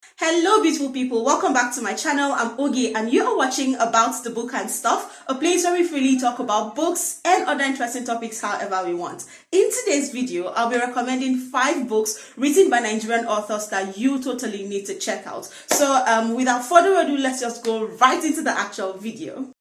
Hello beautiful people, welcome back to my channel. I'm Oge and you are watching About the Book and Stuff, a place where we freely talk about books and other interesting topics however we want. In today's video, I'll be recommending 5 books written by Nigerian authors that you totally need to check out. So without further ado, let's just go right into the actual video.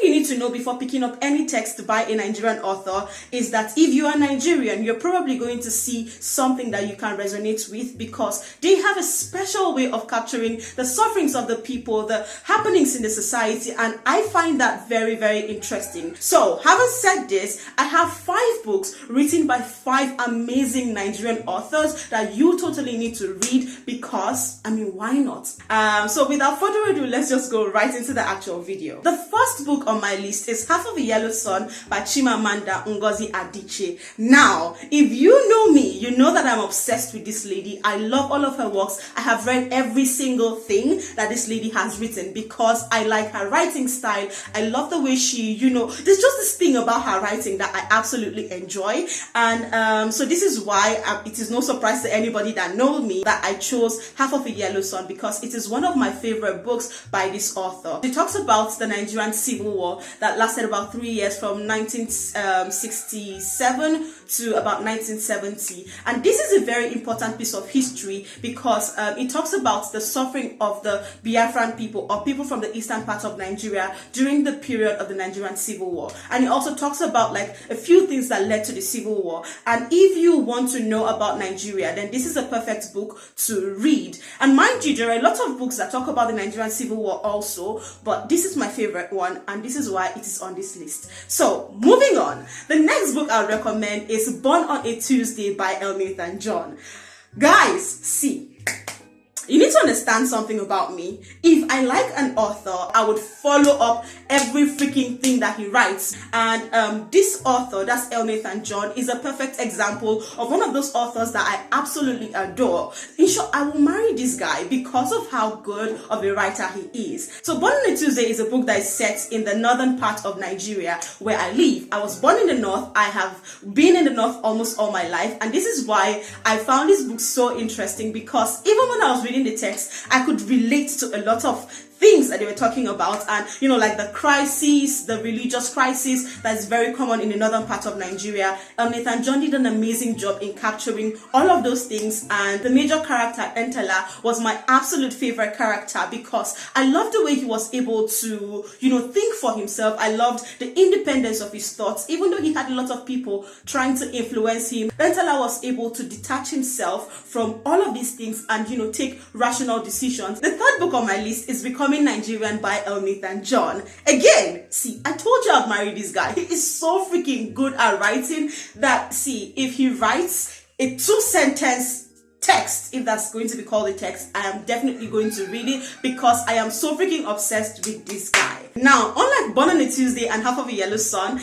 You need to know before picking up any text by a Nigerian author is that if you are Nigerian, you're probably going to see something that you can resonate with because they have a special way of capturing the sufferings of the people, the happenings in the society, and I find that very, very interesting. So, having said this, I have 5 books written by 5 amazing Nigerian authors that you totally need to read because, why not? So without further ado, let's just go right into the actual video. The first book on my list is Half of a Yellow Sun by Chimamanda Ngozi Adichie. Now, if you know me, you know that I'm obsessed with this lady. I love all of her works. I have read every single thing that this lady has written because I like her writing style. I love the way she, there's just this thing about her writing that I absolutely enjoy. And so this is why it is no surprise to anybody that knows me that I chose Half of a Yellow Sun because it is one of my favorite books by this author. She talks about the Nigerian Civil War that lasted about 3 years from 1967 to about 1970. And this is a very important piece of history because it talks about the suffering of the Biafran people or people from the eastern part of Nigeria during the period of the Nigerian Civil War. And it also talks about like a few things that led to the Civil War. And if you want to know about Nigeria, then this is a perfect book to read. And mind you, there are a lot of books that talk about the Nigerian Civil War also, but this is my favorite one and this is why it is on this list. So moving on, the next book I'll recommend is Born on a Tuesday by Elnathan John. Guys, see, you need to understand something about me. If I like an author, I would follow up every freaking thing that he writes. And this author, that's Elnathan John, is a perfect example of one of those authors that I absolutely adore. In short, I will marry this guy because of how good of a writer he is. So Born on a Tuesday is a book that is set in the northern part of Nigeria where I live. I was born in the north. I have been in the north almost all my life. And this is why I found this book so interesting because even when I was reading the text, I could relate to a lot of things that they were talking about, and like the crisis, the religious crisis that is very common in the northern part of Nigeria. Nathan John did an amazing job in capturing all of those things, and the major character Entala was my absolute favorite character because I loved the way he was able to think for himself. I loved the independence of his thoughts. Even though he had a lot of people trying to influence him, Entala was able to detach himself from all of these things and take rational decisions. The third book on my list is Becoming Nigerian by Elnathan John. Again, see, I told you I'd marry this guy. He is so freaking good at writing that, see, if he writes a 2-sentence text, if that's going to be called a text, I am definitely going to read it because I am so freaking obsessed with this guy. Now, unlike Born on a Tuesday and Half of a Yellow Sun,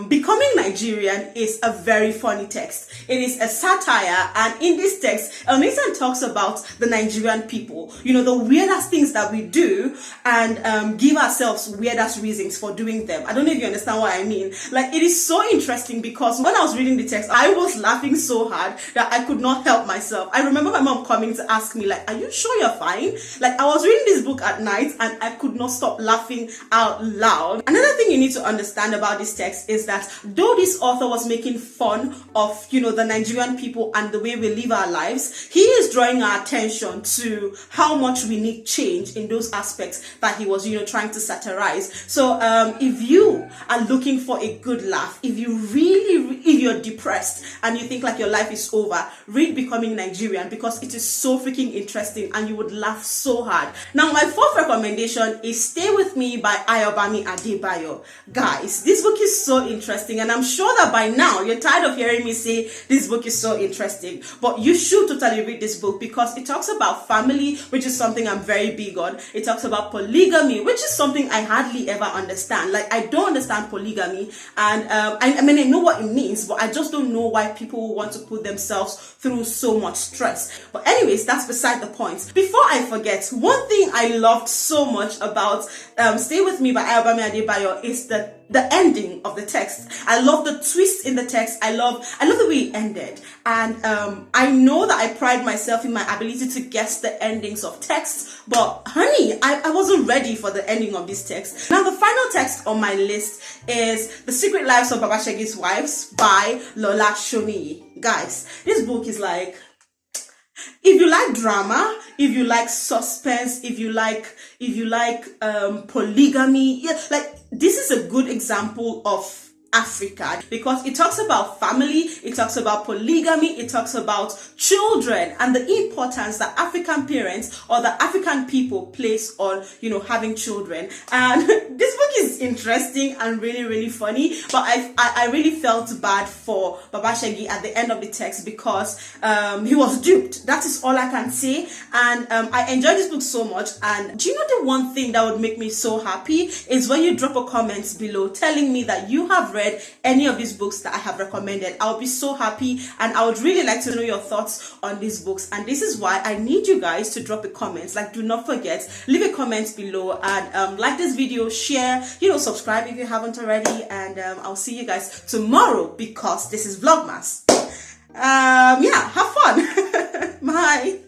Becoming Nigerian is a very funny text. It is a satire, and in this text, Elnathan talks about the Nigerian people, the weirdest things that we do and give ourselves weirdest reasons for doing them. I don't know if you understand what I mean. Like, it is so interesting because when I was reading the text, I was laughing so hard that I could not help myself. I remember my mom coming to ask me, like, are you sure you're fine? Like, I was reading this book at night and I could not stop laughing out loud. Another thing you need to understand about this text is that though this author was making fun of, the Nigerian people and the way we live our lives, he is drawing our attention to how much we need change in those aspects that he was, trying to satirize. So if you are looking for a good laugh, if you're depressed and you think like your life is over, read Becoming Nigerian because it is so freaking interesting and you would laugh so hard. Now, my fourth recommendation is Stay With Me by Ayobami Adebayo. Guys, this book is so interesting and I'm sure that by now you're tired of hearing me say this book is so interesting, but you should totally read this book because it talks about family, which is something I'm very big on. It talks about polygamy, which is something I hardly ever understand. Like, I don't understand polygamy, and I know what it means, but I just don't know why people want to put themselves through so much stress. But anyways, that's beside the point. Before I forget, one thing I loved so much about Stay With Me by Ayobami Adebayo is the ending of the text. I love the twist in the text. I love the way it ended. And I know that I pride myself in my ability to guess the endings of texts, but honey, I wasn't ready for the ending of this text. Now the final text on my list is The Secret Lives of Babashegi's Wives by Lola Shoni. Guys, this book is like, if you like drama, if you like suspense, if you like polygamy, yeah, like this is a good example of Africa, because it talks about family, it talks about polygamy, it talks about children, and the importance that African parents or the African people place on, you know, having children. And this book is interesting and really, really funny, but I really felt bad for Babashegi at the end of the text, because he was duped. That is all I can say. And I enjoyed this book so much. And do you know the one thing that would make me so happy is when you drop a comment below telling me that you have read any of these books that I have recommended. I'll be so happy, and I would really like to know your thoughts on these books. And this is why I need you guys to drop a comment. Like, do not forget, leave a comment below, and like this video, share, you know, subscribe if you haven't already. And I'll see you guys tomorrow, because this is Vlogmas. Yeah, have fun. Bye.